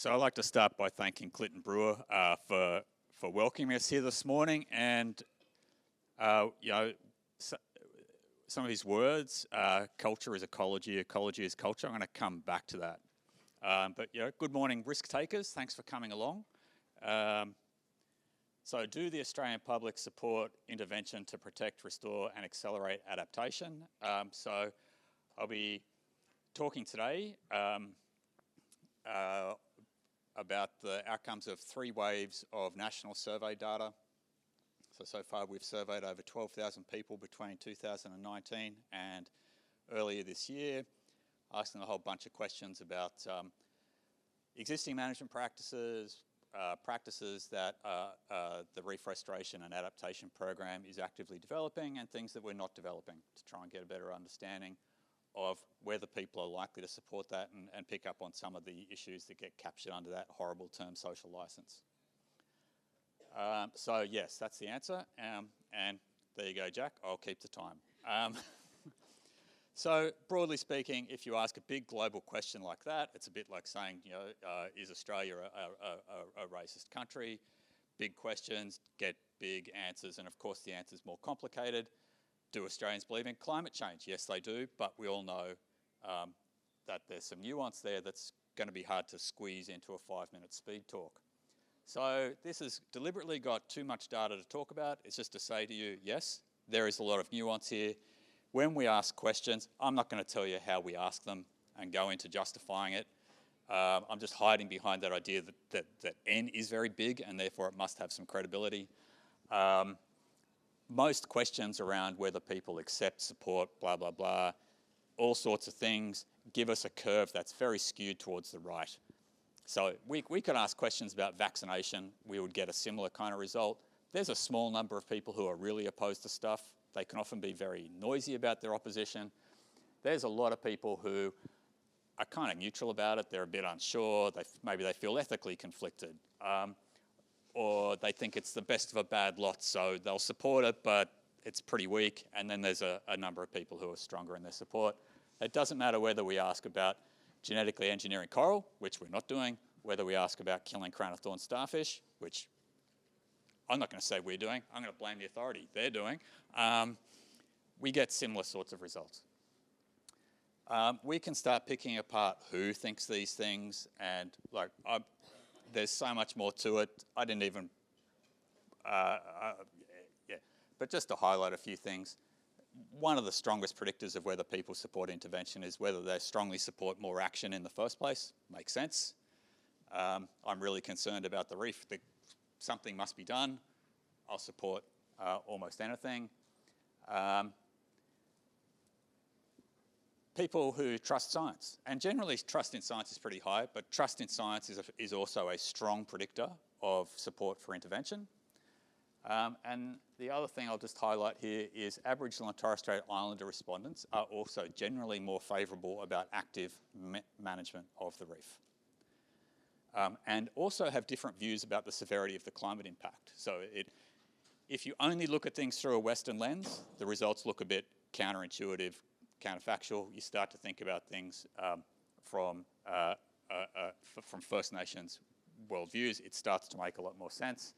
So I'd like to start by thanking Clinton Brewer for welcoming us here this morning, and some of his words, culture is ecology, ecology is culture. I'm going to come back to that. Good morning, risk takers. Thanks for coming along. So do the Australian public support intervention to protect, restore and accelerate adaptation? So I'll be talking today about the outcomes of 3 waves of national survey data. So far we've surveyed over 12,000 people between 2019 and earlier this year, asking a whole bunch of questions about existing management practices, practices that the Reef Restoration and Adaptation Program is actively developing, and things that we're not developing, to try and get a better understanding of whether people are likely to support that and pick up on some of the issues that get captured under that horrible term social licence. So yes, that's the answer, and there you go, Jack, I'll keep the time. So broadly speaking, if you ask a big global question like that, it's a bit like saying, is Australia a racist country? Big questions get big answers, and of course the answer is more complicated. Do Australians believe in climate change? Yes, they do, but we all know that there's some nuance there that's going to be hard to squeeze into a 5-minute speed talk. So this has deliberately got too much data to talk about. It's just to say to you, yes, there is a lot of nuance here. When we ask questions, I'm not going to tell you how we ask them and go into justifying it. I'm just hiding behind that idea that N is very big and therefore it must have some credibility. Most questions around whether people accept, support, blah, blah, blah, all sorts of things, give us a curve that's very skewed towards the right. So we could ask questions about vaccination, we would get a similar kind of result. There's a small number of people who are really opposed to stuff. They can often be very noisy about their opposition. There's a lot of people who are kind of neutral about it. They're a bit unsure. Maybe they feel ethically conflicted. Or they think it's the best of a bad lot, so they'll support it, but it's pretty weak. And then there's a number of people who are stronger in their support. It doesn't matter whether we ask about genetically engineering coral, which we're not doing, whether we ask about killing crown of thorn starfish, which I'm not going to say we're doing, I'm going to blame the authority, they're doing. We get similar sorts of results. We can start picking apart who thinks these things, and there's so much more to it. I didn't even, but just to highlight a few things. One of the strongest predictors of whether people support intervention is whether they strongly support more action in the first place. Makes sense. I'm really concerned about the reef. Something must be done. I'll support almost anything. People who trust science, and generally trust in science is pretty high, but trust in science is also a strong predictor of support for intervention. And the other thing I'll just highlight here is Aboriginal and Torres Strait Islander respondents are also generally more favourable about active management of the reef. And also have different views about the severity of the climate impact. So if you only look at things through a Western lens, the results look a bit counterintuitive, counterfactual. You start to think about things from First Nations worldviews. It starts to make a lot more sense.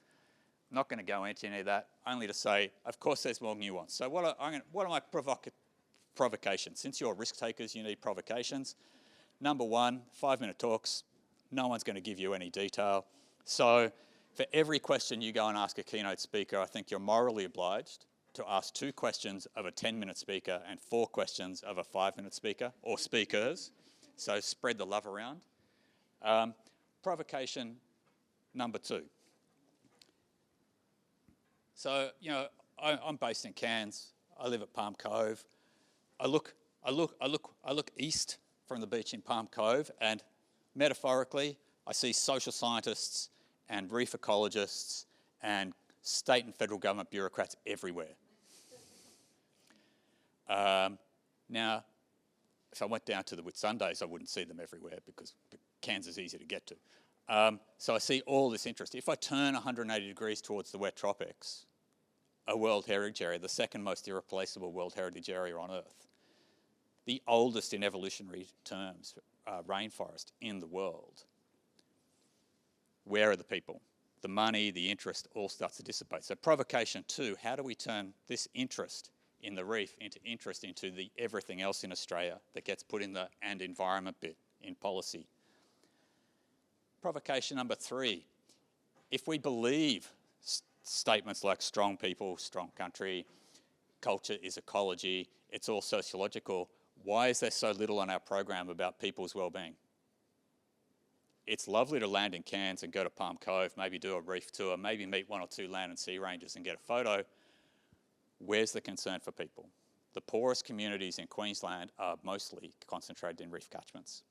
I'm not going to go into any of that, only to say, of course, there's more nuance. So what are my provocations? Since you're risk takers, you need provocations. Number one, 5-minute talks. No one's going to give you any detail. So for every question you go and ask a keynote speaker, I think you're morally obliged to ask 2 questions of a 10-minute speaker and 4 questions of a 5-minute speaker, or speakers. So spread the love around. Provocation number 2. So, I'm based in Cairns. I live at Palm Cove. I look east from the beach in Palm Cove, and metaphorically, I see social scientists and reef ecologists and state and federal government bureaucrats everywhere. Now, if I went down to the Whitsundays, I wouldn't see them everywhere because Cairns is easy to get to. So I see all this interest. If I turn 180 degrees towards the wet tropics, a World Heritage Area, the second most irreplaceable World Heritage Area on Earth, the oldest in evolutionary terms rainforest in the world, where are the people? The money, the interest all starts to dissipate. So provocation 2, how do we turn this interest in the reef into interest into the everything else in Australia that gets put in the and environment bit in policy? Provocation number 3, if we believe statements like strong people, strong country, culture is ecology, it's all sociological, why is there so little on our program about people's well-being? It's lovely to land in Cairns and go to Palm Cove, maybe do a reef tour, maybe meet 1 or 2 land and sea rangers and get a photo. Where's the concern for people? The poorest communities in Queensland are mostly concentrated in reef catchments.